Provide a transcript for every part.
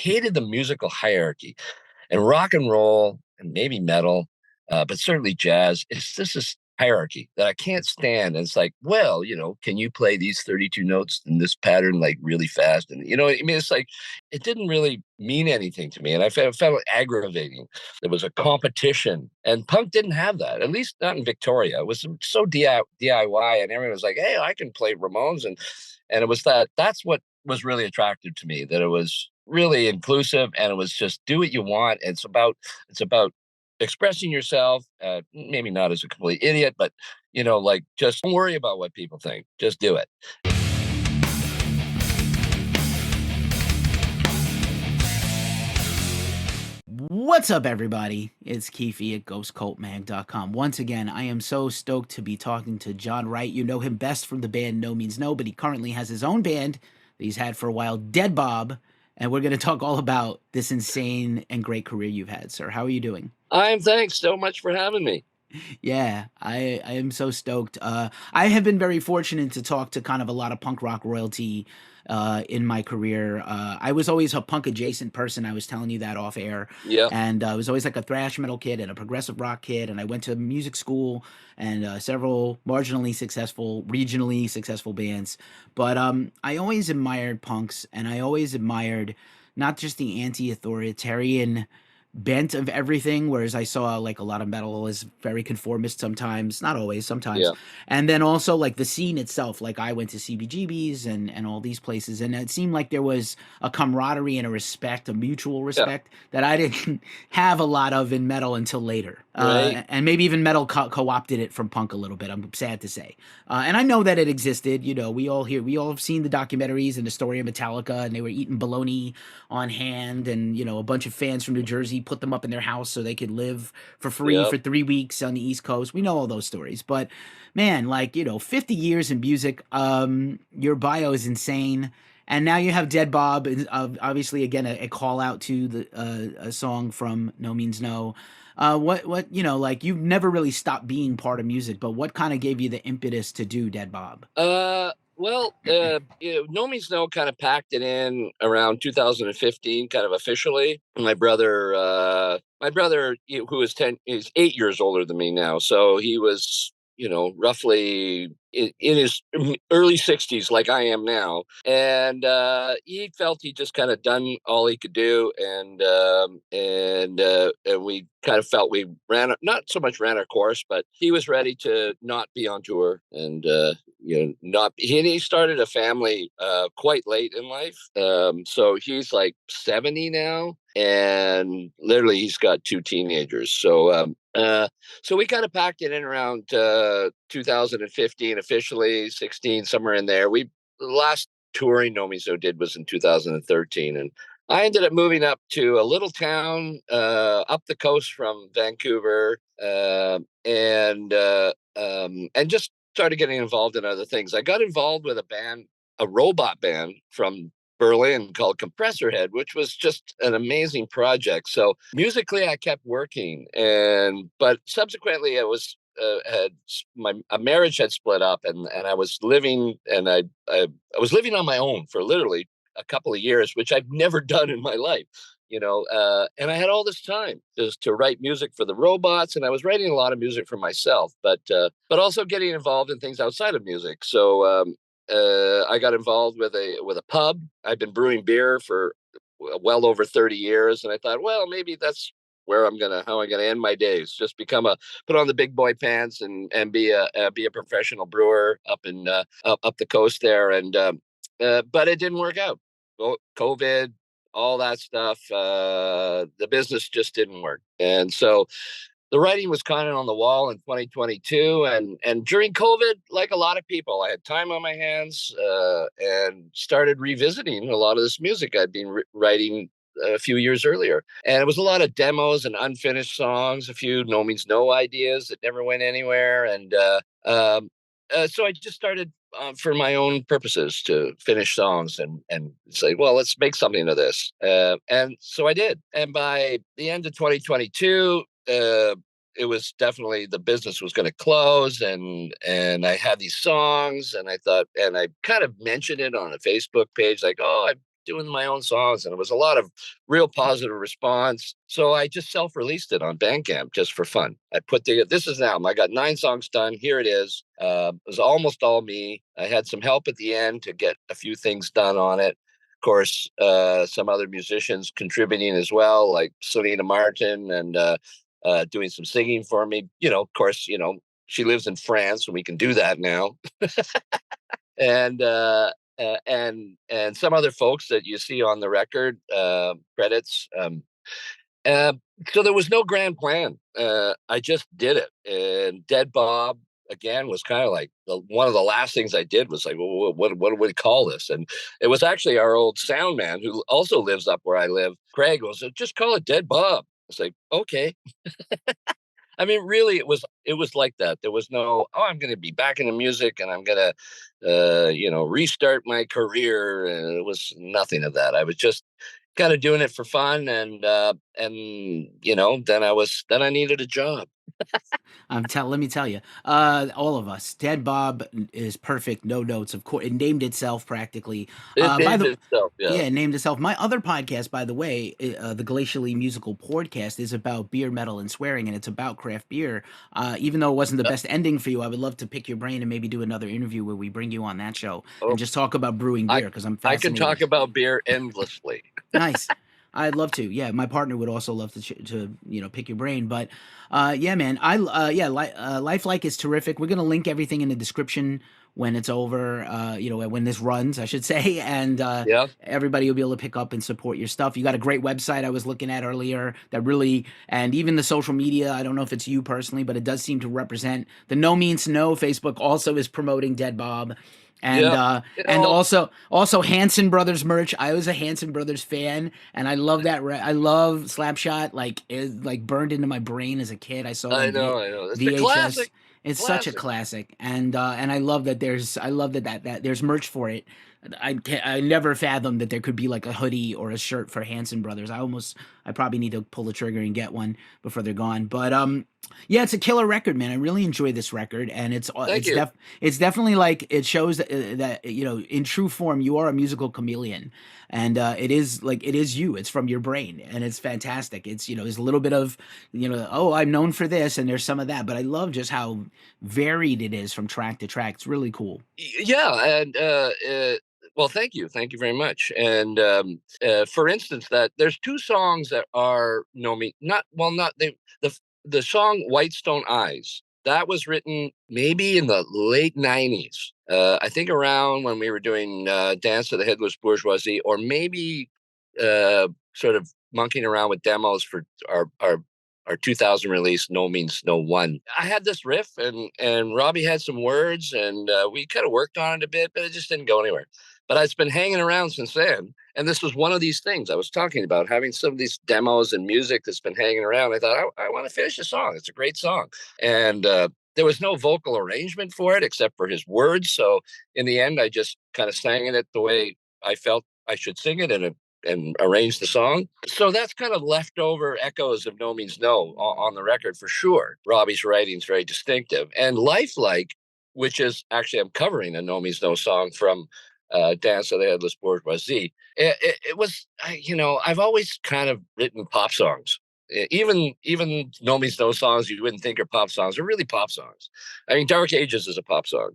hated the musical hierarchy and rock and roll and maybe metal, but certainly jazz. It's just this hierarchy that I can't stand. And it's like, well, can you play these 32 notes in this pattern like really fast? And I mean, it's like it didn't really mean anything to me, and I found it aggravating. There was a competition, and punk didn't have that. At least not in Victoria. It was so DIY, and everyone was like, "Hey, I can play Ramones," and it was that's what was really attractive to me, that it was really inclusive, and it was just do what you want. It's about expressing yourself, maybe not as a complete idiot, but like, just don't worry about what people think, just do it. What's up, everybody? It's Keefy at GhostCultMag.com. Once again, I am so stoked to be talking to John Wright. You know him best from the band No Means No, but he currently has his own band that he's had for a while, Dead Bob. And we're going to talk all about this insane and great career you've had, sir. How are you doing? Thanks so much for having me. Yeah, I am so stoked. I have been very fortunate to talk to kind of a lot of punk rock royalty in my career. I was always a punk adjacent person. I was telling you that off air, Yeah. and I was always like a thrash metal kid and a progressive rock kid. And I went to music school and several marginally successful, regionally successful bands. But I always admired punks, and I always admired not just the anti-authoritarian bent of everything, whereas I saw like a lot of metal is very conformist sometimes, not always, sometimes. Yeah. And then also like the scene itself, like I went to CBGBs and all these places, and it seemed like there was a camaraderie and a respect, a mutual Yeah. respect that I didn't have a lot of in metal until later. Right. And maybe even metal co-opted it from punk a little bit, I'm sad to say. And I know that it existed. We all have seen the documentaries and the story of Metallica, and they were eating bologna on hand, and a bunch of fans from New Jersey put them up in their house so they could live for free Yeah. for 3 weeks on the East Coast. We know all those stories, but man, like 50 years in music, your bio is insane. And now you have Dead Bob, obviously again a call out to a song from No Means No. What like you've never really stopped being part of music, but what kind of gave you the impetus to do Dead Bob? Well, No Means No kind of packed it in around 2015, kind of officially. My brother, who is 8 years older than me now, so he was, roughly in his early 60s, like I am now, and he felt he just kind of done all he could do, and we kind of felt we not so much ran our course, but he was ready to not be on tour, and not he started a family quite late in life. So he's like 70 now, and literally he's got two teenagers. So we kind of packed it in around 2015 officially, 16, somewhere in there. The last touring No Means No did was in 2013, and I ended up moving up to a little town up the coast from Vancouver, and just started getting involved in other things. I got involved with a robot band from Berlin called Compressor Head, which was just an amazing project. So musically, I kept working, but subsequently, it was had my a marriage had split up, and I was living, and I was living on my own for literally a couple of years, which I've never done in my life. And I had all this time just to write music for the robots, and I was writing a lot of music for myself, but also getting involved in things outside of music. So I got involved with a pub. I've been brewing beer for well over 30 years, and I thought, well, maybe that's how I'm gonna end my days. Just put on the big boy pants and be a professional brewer up the coast there, and but it didn't work out. COVID, all that stuff. The business just didn't work, and so the writing was kind of on the wall in 2022, and during COVID, like a lot of people, I had time on my hands, and started revisiting a lot of this music I'd been writing a few years earlier. And it was a lot of demos and unfinished songs, a few No Means No ideas that never went anywhere, and so I just started, for my own purposes, to finish songs and say, well, let's make something of this. And so I did. And by the end of 2022, it was definitely, the business was going to close, and I had these songs, and I thought, and I kind of mentioned it on a Facebook page, like, oh, doing my own songs, and it was a lot of real positive response. So I just self-released it on Bandcamp just for fun. I put the this is now I got 9 songs done. Here it is. It was almost all me. I had some help at the end to get a few things done on it. Of course, some other musicians contributing as well, like Selena Martin and doing some singing for me. Of course, she lives in France, and we can do that now. And and some other folks that you see on the record credits. Uh, so there was no grand plan. I just did it, and Dead Bob again was kind of like one of the last things I did was like, well, what do we call this? And it was actually our old sound man who also lives up where I live. Craig was just call it Dead Bob. It's like, okay. I mean, really, it was like that. There was no, oh, I'm going to be back into music and I'm going to, restart my career. And it was nothing of that. I was just kind of doing it for fun, and then I needed a job. Let me tell you, all of us. Dead Bob is perfect. No notes, of course. It named itself practically. It By named the itself, yeah. Yeah, it named itself. My other podcast, by the way, the Glacially Musical Podcast, is about beer, metal, and swearing, and it's about craft beer. Even though it wasn't the Yep. best ending for you, I would love to pick your brain and maybe do another interview where we bring you on that show Oh, and just talk about brewing I beer because I'm I can fascinated. talk about beer endlessly. Nice. I'd love to. Yeah, my partner would also love to pick your brain. But yeah, man, Life Like is terrific. We're gonna link everything in the description when it's over. When this runs, I should say, and Yeah. everybody will be able to pick up and support your stuff. You got a great website I was looking at earlier that really, and even the social media. I don't know if it's you personally, but it does seem to represent the No Means No. Facebook also is promoting Dead Bob, and Yeah. and also Hanson Brothers merch. I was a Hanson Brothers fan, and I love that. I love Slapshot. Like it like burned into my brain as a kid. I saw it I on know, I know. It's the VHS. classic. It's such a Classic. classic, and I love that that there's merch for it. I never fathomed that there could be like a hoodie or a shirt for Hanson Brothers. I probably need to pull the trigger and get one before they're gone. But yeah, it's a killer record, man. I really enjoy this record, and Thank you. it's definitely like it shows that in true form you are a musical chameleon, and it is you. It's from your brain, and it's fantastic. It's there's a little bit of oh, I'm known for this, and there's some of that, but I love just how varied it is from track to track. It's really cool. Yeah, and well, thank you very much. And for instance, that there's 2 songs that are no me not well not they the song Whitestone Eyes that was written maybe in the late '90s. I think around when we were doing Dance of the Headless Bourgeoisie, or maybe sort of monkeying around with demos for our 2000 release, No Means No One. I had this riff, and Robbie had some words, and we kind of worked on it a bit, but it just didn't go anywhere. But it's been hanging around since then. And this was one of these things I was talking about, having some of these demos and music that's been hanging around. I thought, I want to finish the song. It's a great song. And there was no vocal arrangement for it except for his words. So in the end, I just kind of sang it the way I felt I should sing it, and arrange the song. So that's kind of leftover echoes of No Means No on the record for sure. Robbie's writing is very distinctive. And Lifelike, which is actually, I'm covering a No Means No song from Dance of the Headless Bourgeoisie. It was, I've always kind of written pop songs. Even No Means No songs you wouldn't think are pop songs are really pop songs. I mean, Dark Ages is a pop song.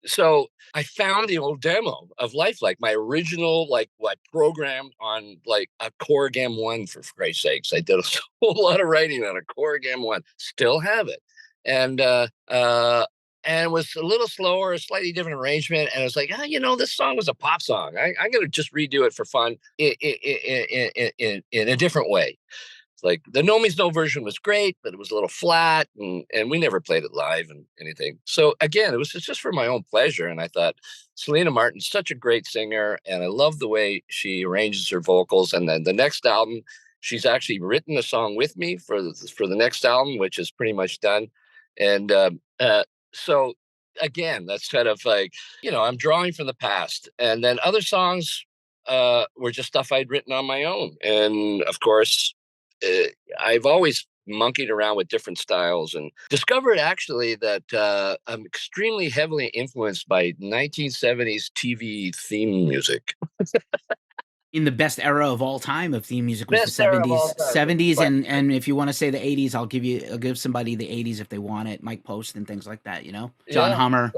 So I found the old demo of Lifelike, my original, like programmed on like a Core Gam 1, for Christ's sakes. I did a whole lot of writing on a Core Gam 1, still have it. And it was a little slower, a slightly different arrangement. And I was like, this song was a pop song. I'm going to just redo it for fun in a different way. Like the No Means No version was great, but it was a little flat, and we never played it live and anything. So again, it's just for my own pleasure. And I thought Selena Martin's such a great singer, and I love the way she arranges her vocals. And then the next album, she's actually written a song with me for the next album, which is pretty much done. And so again, that's kind of like I'm drawing from the past, and then other songs were just stuff I'd written on my own. And of course, uh, I've always monkeying around with different styles and discovered actually that I'm extremely heavily influenced by 1970s TV theme music. In the best era of all time of theme music was the Best era of all 70s, time. 70s, But and if you want to say the 80s, I'll give somebody the 80s if they want it. Mike Post and things like that, you know, John yeah, Hummer.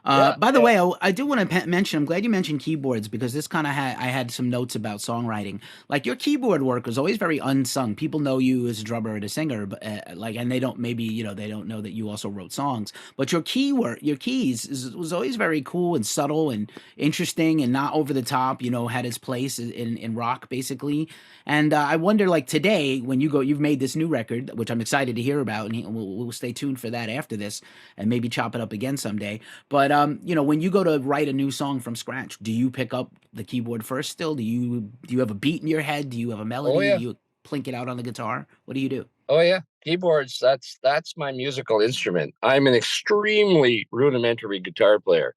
yeah, By the yeah. way, I do want to mention. I'm glad you mentioned keyboards because this kind of I had some notes about songwriting. Like your keyboard work is always very unsung. People know you as a drummer and a singer, but like, and they don't maybe they don't know that you also wrote songs. But your keys was always very cool and subtle and interesting and not over the top. You know, had its place in rock basically. And I wonder, like today, when you've made this new record, which I'm excited to hear about, and we'll stay tuned for that after this, and maybe chop it up again someday. But when you go to write a new song from scratch, do you pick up the keyboard first still? Do you have a beat in your head? Do you have a Oh melody? Do yeah. you plink it out on the guitar? What do you do? Oh yeah, keyboards. That's my musical instrument. I'm an extremely rudimentary guitar player.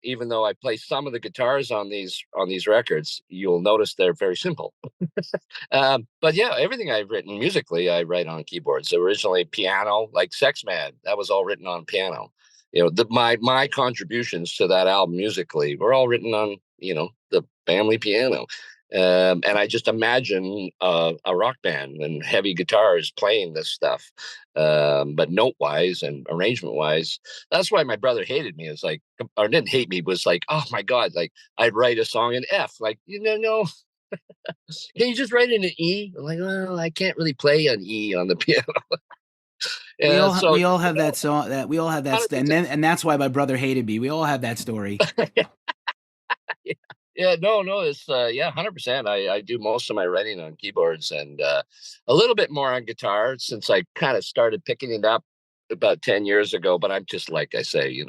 Even though I play some of the guitars on these records, you'll notice they're very simple. But yeah, everything I've written musically, I write on keyboards. Originally, piano, like Sex Mad, that was all written on piano. My contributions to that album musically were all written on the family piano. And I just imagine a rock band and heavy guitars playing this stuff, but note wise and arrangement wise. That's why my brother hated me. It's like, or didn't hate me, was like, oh my God, like I'd write a song in F, like, no, can you just write it in E? I'm like, well, I can't really play an E on the piano. So We all have that song that we all have that, and 100%. then and that's why my brother hated me. We all have that story. Yeah, no, it's yeah, 100%. I do most of my writing on keyboards and a little bit more on guitar since I kind of started picking it up about 10 years ago. But I'm just like I say,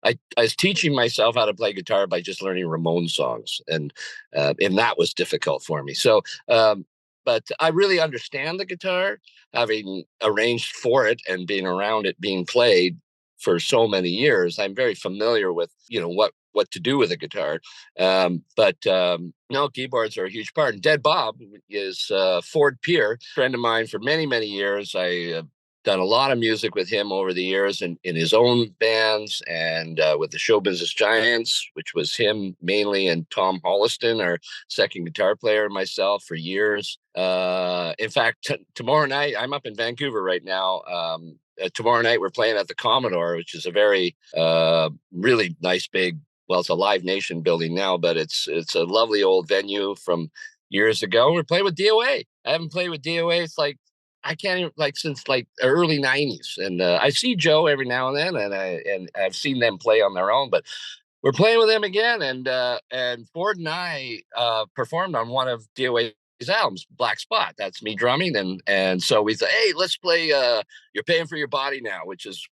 I was teaching myself how to play guitar by just learning Ramon songs, and that was difficult for me. So, but I really understand the guitar, having arranged for it and being around it being played for so many years. I'm very familiar with what to do with a guitar. But no, keyboards are a huge part. And Dead Bob is Ford Peer, friend of mine for many, many years. I done a lot of music with him over the years in his own bands and with the Show Business Giants, which was him mainly, and Tom Holliston, our second guitar player, and myself for years. In fact, tomorrow night, I'm up in Vancouver right now. Tomorrow night, we're playing at the Commodore, which is a very, really nice, big, well, it's a Live Nation building now, but it's a lovely old venue from years ago. We're playing with DOA. I haven't played with DOA. It's like I can't even since like early '90s, and I see Joe every now and then, and I've seen them play on their own, but we're playing with them again. And Ford and I performed on one of DOA's albums, Black Spot. That's me drumming, and so we thought, hey, let's play "You're Paying for Your Body Now," which is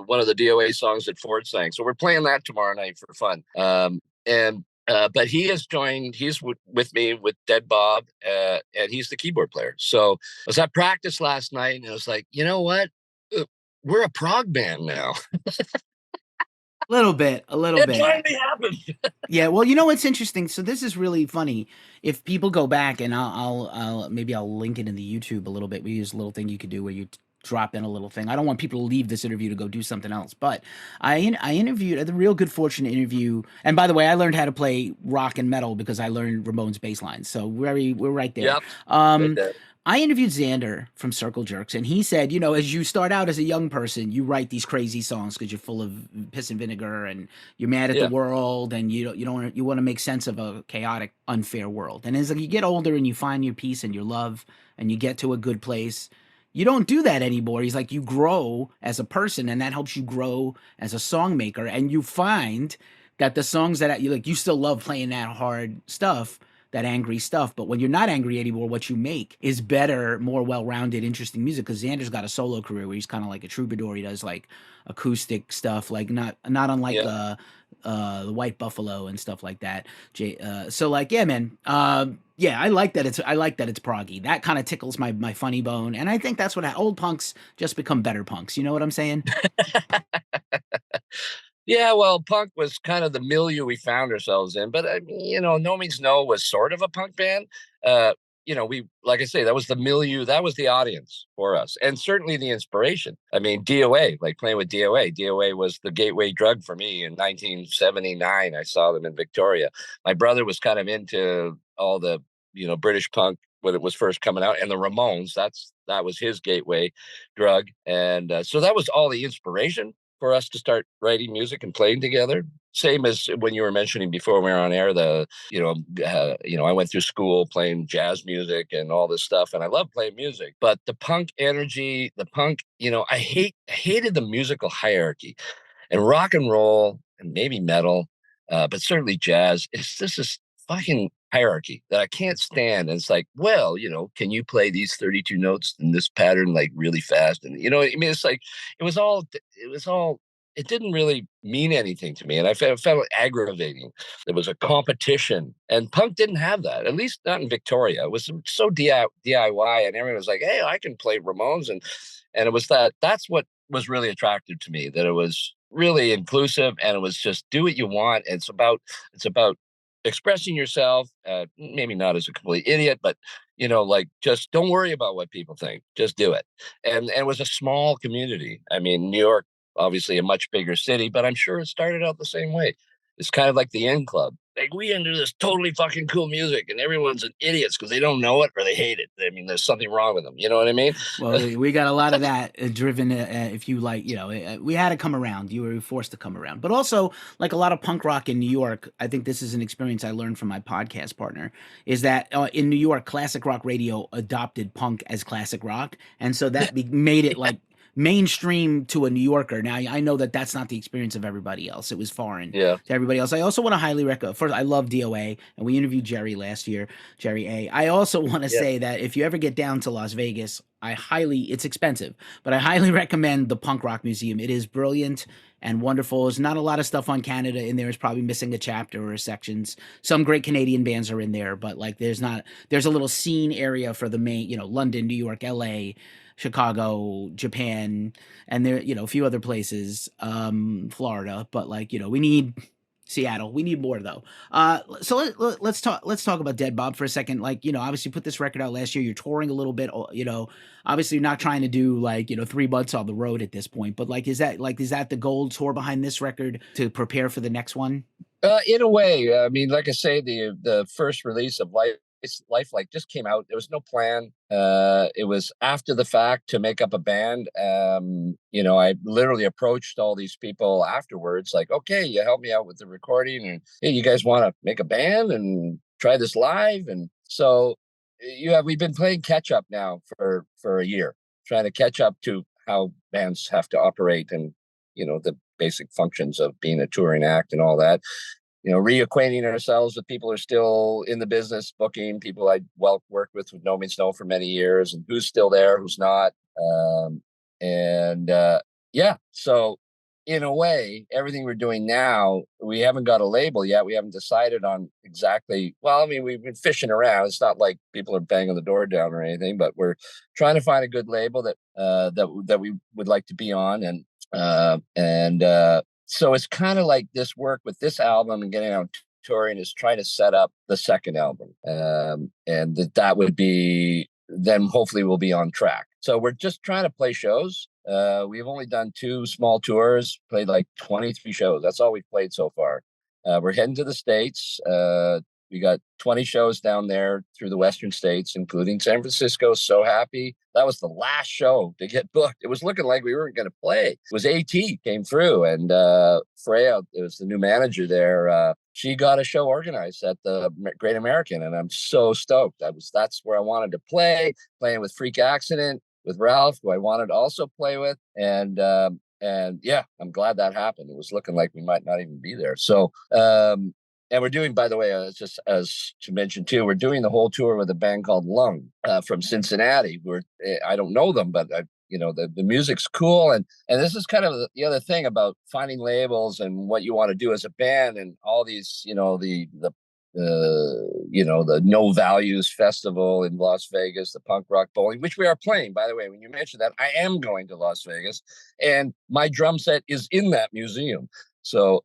one of the DOA songs that Ford sang. So we're playing that tomorrow night for fun. And but he has joined. He's with me with Dead Bob, and he's the keyboard player. So I was at practice last night, and I was like, you know what? We're a prog band now. A little It bit. finally happened. Yeah, well, you know what's interesting? So this is really funny. If people go back, and I'll maybe I'll link it in the YouTube a little bit. We use a little thing you could do where you drop in a little thing. I don't want people to leave this interview to go do something else, but I interviewed, had the real good fortune to interview. And by the way, I learned how to play rock and metal because I learned Ramones bass lines. So we're right there. Yep, right Um, there. I interviewed Xander from Circle Jerks, and he said, as you start out as a young person, you write these crazy songs because you're full of piss and vinegar, and you're mad at the Yeah. world, and you want to make sense of a chaotic, unfair world. And as you get older and you find your peace and your love, and you get to a good place, you don't do that anymore. He's like, you grow as a person, and that helps you grow as a song maker, and you find that the songs that you still love playing that hard stuff, that angry stuff. But when you're not angry anymore, what you make is better, more well-rounded, interesting music. Because Xander's got a solo career where he's kind of like a troubadour. He does like acoustic stuff, like not unlike Yeah. the White Buffalo and stuff like that. So like, yeah, man. Yeah, I like that it's proggy. That kind of tickles my funny bone, and I think that's what old punks just become better punks. You know what I'm saying? Yeah, well, punk was kind of the milieu we found ourselves in, but I mean, No Means No was sort of a punk band. Uh, we, like I say, that was the milieu, that was the audience for us, and certainly the inspiration. I mean, DOA, like playing with DOA was the gateway drug for me in 1979. I saw them in Victoria. My brother was kind of into all the, British punk when it was first coming out, and the Ramones. That was his gateway drug, and so that was all the inspiration for us to start writing music and playing together. Same as when you were mentioning before we were on air, I went through school playing jazz music and all this stuff, and I love playing music. But the punk energy, the punk, I hated the musical hierarchy, and rock and roll and maybe metal, but certainly jazz. It's just this fucking hierarchy that I can't stand. And it's like, well, can you play these 32 notes in this pattern like really fast? And I mean, it's like it didn't really mean anything to me, and I found it aggravating. There was a competition, and punk didn't have that. At least not in Victoria. It was so DIY, and everyone was like, "Hey, I can play Ramones," and it was that's what was really attractive to me, that it was really inclusive, and it was just do what you want. And it's about expressing yourself, maybe not as a complete idiot, but like, just don't worry about what people think, just do it. And it was a small community. I mean, New York, obviously a much bigger city, but I'm sure it started out the same way. It's kind of like the End Club. Like, we into this totally fucking cool music, and everyone's an idiots because they don't know it or they hate it. I mean, there's something wrong with them. You know what I mean? Well, we got a lot of that driven. If you like, we had to come around. You were forced to come around. But also, like a lot of punk rock in New York, I think this is an experience I learned from my podcast partner. Is that in New York, classic rock radio adopted punk as classic rock, and so that made it like mainstream to a New Yorker. Now I know that that's not the experience of everybody else. It was foreign Yeah. to everybody else. I also want to highly recommend. First, I love DOA, and we interviewed Jerry last year. Jerry A. I also want to Yeah. say that if you ever get down to Las Vegas, it's expensive, but I highly recommend the Punk Rock Museum. It is brilliant and wonderful. There's not a lot of stuff on Canada in there. It's probably missing a chapter or sections. Some great Canadian bands are in there, but like there's a little scene area for the main, London, New York, LA, Chicago, Japan, and there, a few other places, Florida, but like, we need Seattle. We need more though. So let's talk about Dead Bob for a second. Like, obviously you put this record out last year. You're touring a little bit. Obviously you're not trying to do like 3 months on the road at this point. But like, is that the goal tour behind this record to prepare for the next one? In a way, I mean, like I say, the first release of Life like just came out. There was no plan. It was after the fact to make up a band. I literally approached all these people afterwards, like, okay, you help me out with the recording, and hey, you guys want to make a band and try this live? And so we've been playing catch up now for a year, trying to catch up to how bands have to operate, and the basic functions of being a touring act and all that. Reacquainting ourselves with people who are still in the business, booking people I worked with No Means No for many years, and who's still there, who's not. And yeah, so in a way, everything we're doing now, we haven't got a label yet. We haven't decided on exactly. Well, I mean, we've been fishing around. It's not like people are banging the door down or anything, but we're trying to find a good label that we would like to be on, and so it's kind of like this work with this album and getting out touring is trying to set up the second album, and that would be, then hopefully we'll be on track. So we're just trying to play shows. We've only done 2 small tours, played like 23 shows. That's all we've played so far. We're heading to the States. We got 20 shows down there through the Western states, including San Francisco. So happy. That was the last show to get booked. It was looking like we weren't going to play. It was AT came through, and Freya, it was the new manager there. She got a show organized at the Great American, and I'm so stoked. That's where I wanted to play, playing with Freak Accident, with Ralph, who I wanted to also play with. And yeah, I'm glad that happened. It was looking like we might not even be there. So, and we're doing, by the way, just as to mention too, we're doing the whole tour with a band called Lung from Cincinnati. I don't know them, but the music's cool, and this is kind of the other thing about finding labels and what you want to do as a band, and all these, the No Values Festival in Las Vegas, the punk rock bowling, which we are playing, by the way. When you mentioned that, I am going to Las Vegas, and my drum set is in that museum. So,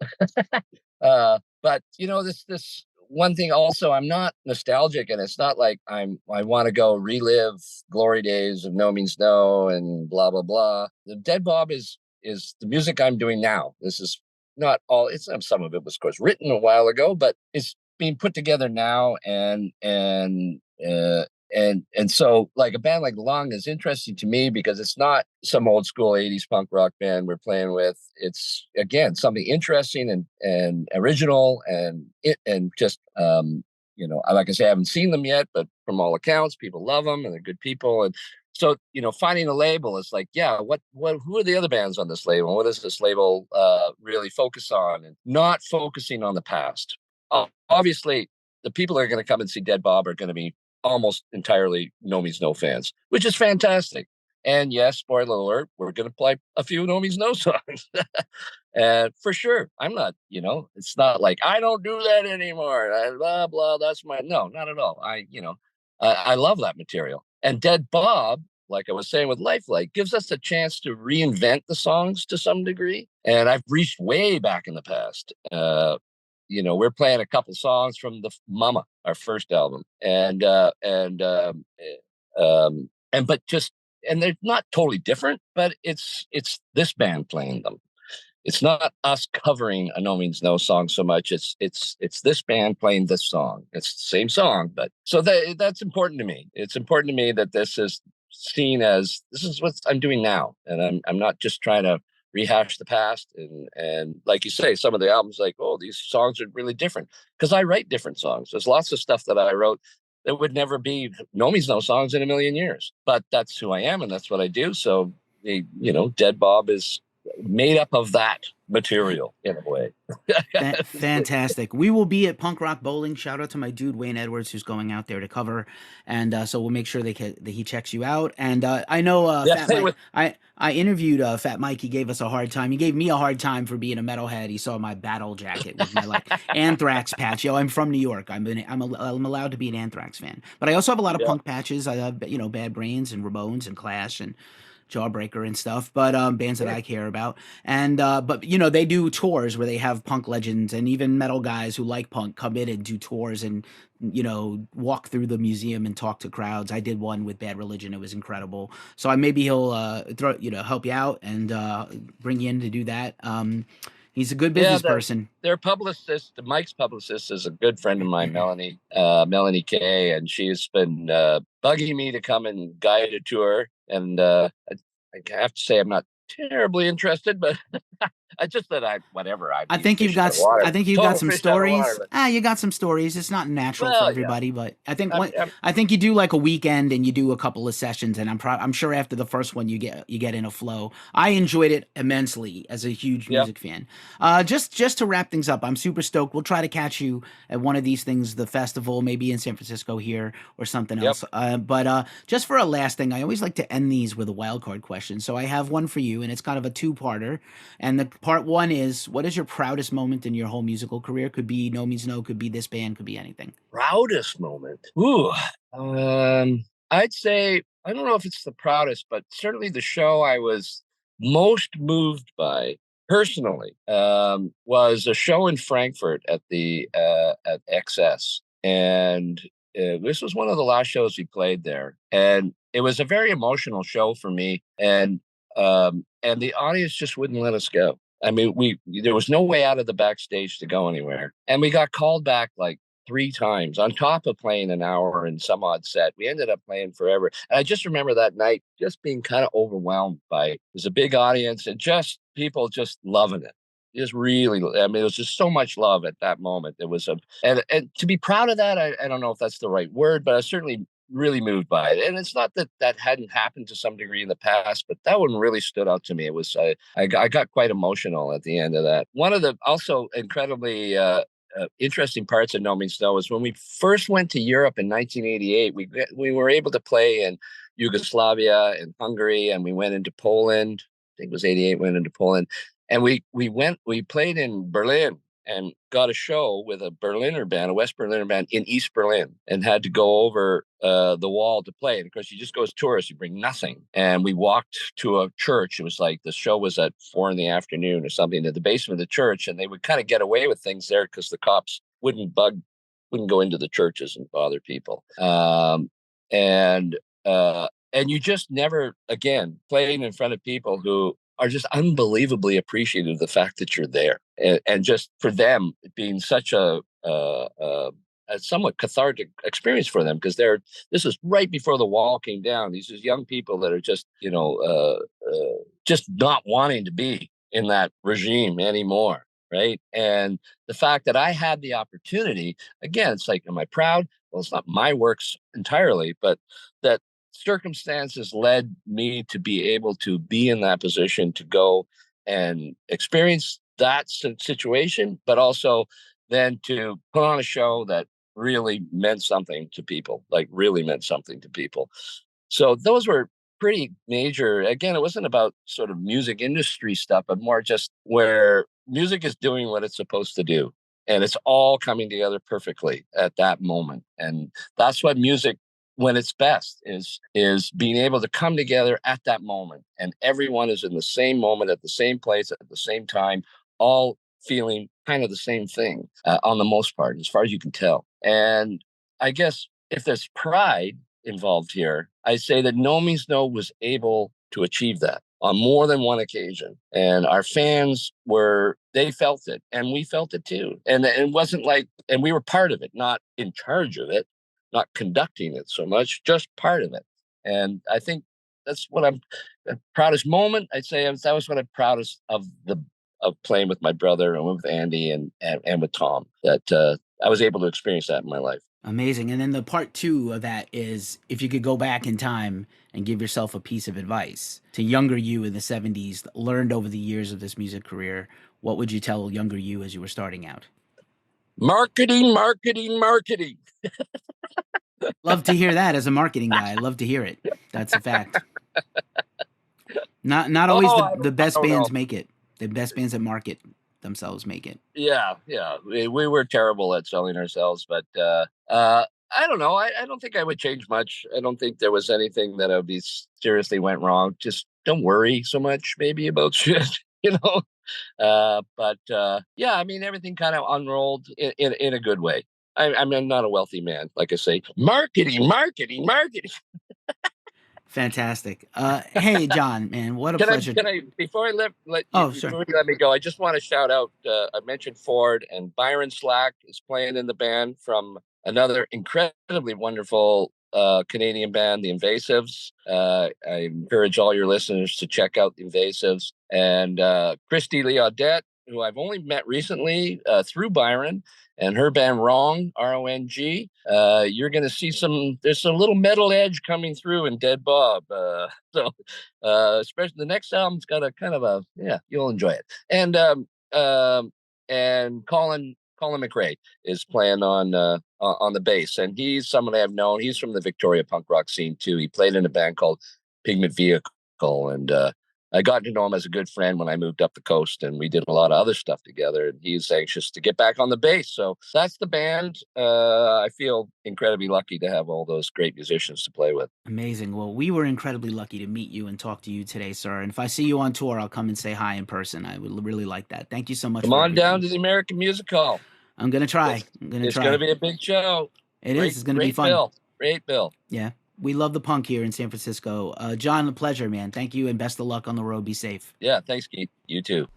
but this one thing also, I'm not nostalgic, and it's not like I want to go relive glory days of No Means No and blah blah blah. The Dead Bob is the music I'm doing now. This is not all. It's some of it was, of course, written a while ago, but it's being put together now, and so like a band like Lung is interesting to me because it's not some old school 80s punk rock band we're playing with. It's again something interesting and original and just like I say, I haven't seen them yet, but from all accounts people love them and they're good people. And so finding a label is like, yeah, what who are the other bands on this label? What does this label really focus on? And not focusing on the past. Obviously the people that are going to come and see Dead Bob are going to be almost entirely No Means No fans, which is fantastic. And yes, spoiler alert, we're going to play a few No Means No songs. And for sure, I'm not, it's not like I don't do that anymore. Blah, blah, that's no, not at all. I love that material. And Dead Bob, like I was saying with Lifelike, gives us a chance to reinvent the songs to some degree. And I've reached way back in the past. We're playing a couple songs from the Mama, our first album, and they're not totally different, but it's this band playing them. It's not us covering a No Means No song so much. It's this band playing this song. It's the same song, but so that's important to me. It's important to me that this is seen as this is what I'm doing now, and I'm not just trying to rehash the past. And like you say, some of the albums like, oh, these songs are really different because I write different songs. There's lots of stuff that I wrote that would never be No Means No songs in a million years, but that's who I am and that's what I do. So Dead Bob is made up of that material in a way. Fantastic. We will be at Punk Rock Bowling. Shout out to my dude Wayne Edwards, who's going out there to cover, and so we'll make sure that he checks you out. And I know Yeah, Fat Mike. I interviewed Fat Mike. He gave us a hard time. He gave me a hard time for being a metalhead. He saw my battle jacket with my like Anthrax patch. Yo, I'm from New York. I'm allowed to be an Anthrax fan, but I also have a lot of yeah, punk patches. I have Bad Brains and Ramones and Clash and Jawbreaker and stuff, but bands that sure. I care about. And but they do tours where they have punk legends and even metal guys who like punk come in and do tours and walk through the museum and talk to crowds. I did one with Bad Religion. It was incredible. So maybe he'll help you out and bring you in to do that. He's a good Yeah, business person. their publicist, Mike's publicist, is a good friend of mine, Melanie Kay, and she's been bugging me to come and guide a tour. And I have to say, I'm not terribly interested, but I just said whatever. I'd I be think you've fish out got of water, I think you've got total some fish out of stories. water. You got some stories. It's not natural for Well, yeah, everybody, but I think I'm, I think you do like a weekend and you do a couple of sessions, and I'm sure after the first one you get in a flow. I enjoyed it immensely as a huge yeah, music fan. Just to wrap things up, I'm super stoked. We'll try to catch you at one of these things, the festival, maybe in San Francisco here or something yep. else. But just for a last thing, I always like to end these with a wild card question. So I have one for you, and it's kind of a two-parter. And the part one is, what is your proudest moment in your whole musical career? Could be No Means No, could be this band, could be anything. Proudest moment. Ooh, I'd say I don't know if it's the proudest, but certainly the show I was most moved by personally was a show in Frankfurt at the at XS, and this was one of the last shows we played there, and it was a very emotional show for me, and the audience just wouldn't let us go. I mean, there was no way out of the backstage to go anywhere, and we got called back like three times on top of playing an hour and some odd set. We ended up playing forever. And I just remember that night just being kind of overwhelmed by it. Was a big audience and just people just loving it. Just really, I mean, it was just so much love at that moment. It was and to be proud of that, I don't know if that's the right word, but I certainly really moved by it. And it's not that that hadn't happened to some degree in the past, but that one really stood out to me. It was, I got quite emotional at the end of that. One of the also incredibly, interesting parts of No Means No is when we first went to Europe in 1988. We were able to play in Yugoslavia and Hungary, and we went into Poland. I think it was '88. Went into Poland, and we played in Berlin and got a show with a Berliner band, a West Berliner band in East Berlin, and had to go over the wall to play. And of course, you just go as tourists, you bring nothing. And we walked to a church. It was like the show was at 4 PM or something at the basement of the church, and they would kind of get away with things there because the cops wouldn't bug wouldn't go into the churches and bother people. And you just never, again, playing in front of people who are just unbelievably appreciative of the fact that you're there, and just for them being such a somewhat cathartic experience for them, because this is right before the wall came down. These are young people that are just just not wanting to be in that regime anymore, right? And the fact that I had the opportunity, again, it's like, am I proud? Well, it's not my works entirely, but that circumstances led me to be able to be in that position to go and experience that situation, but also then to put on a show that really meant something to people, like really meant something to people. So those were pretty major. Again, it wasn't about sort of music industry stuff, but more just where music is doing what it's supposed to do. And it's all coming together perfectly at that moment. And that's what music, when it's best, is being able to come together at that moment. And everyone is in the same moment, at the same place, at the same time, all feeling kind of the same thing, on the most part, as far as you can tell. And I guess if there's pride involved here, I say that No Means No was able to achieve that on more than one occasion. And our fans they felt it, and we felt it too. And it wasn't like, and we were part of it, not in charge of it, not conducting it so much, just part of it. And I think that's what I'm the proudest moment. I'd say that was what I'm proudest of playing with my brother and with Andy and with Tom, that I was able to experience that in my life. Amazing. And then the part two of that is, if you could go back in time and give yourself a piece of advice to younger you in the 70s, learned over the years of this music career, what would you tell younger you as you were starting out? Marketing, marketing, marketing. Love to hear that as a marketing guy. Love to hear it. That's a fact. Not always Oh, the I best don't know. bands make it. The best bands that market themselves make it. Yeah, yeah. We were terrible at selling ourselves, but I don't know. I don't think I would change much. I don't think there was anything that I would be seriously went wrong. Just don't worry so much, maybe, about shit, you know. But yeah, I mean, everything kind of unrolled in a good way. I'm not a wealthy man, like I say. Marketing, marketing, marketing. Fantastic. Hey, John, man, what a pleasure. Can I before I Oh, sure. before you let me go, I just want to shout out, I mentioned Ford, and Byron Slack is playing in the band from another incredibly wonderful Canadian band, the Invasives. I encourage all your listeners to check out the Invasives, and Christy Lee Audette, who I've only met recently through Byron, and her band Wrong, RONG. You're going to see there's some little metal edge coming through in Dead Bob. So, especially the next album's got a kind of yeah, you'll enjoy it. And Colin McRae is playing on the bass, and he's someone I've known. He's from the Victoria punk rock scene too. He played in a band called Pigment Vehicle, and I got to know him as a good friend when I moved up the coast, and we did a lot of other stuff together. And he's anxious to get back on the bass. So that's the band. I feel incredibly lucky to have all those great musicians to play with. Amazing. Well, we were incredibly lucky to meet you and talk to you today, sir. And if I see you on tour, I'll come and say hi in person. I would really like that. Thank you so much Come for on down everything. to the American Music Hall. I'm gonna try. It's, I'm gonna it's going to try. be a big show. It is. It's gonna be Great fun. bill. Great bill. Yeah. We love the punk here in San Francisco. John, a pleasure, man. Thank you, and best of luck on the road. Be safe. Yeah, thanks, Keith. You too.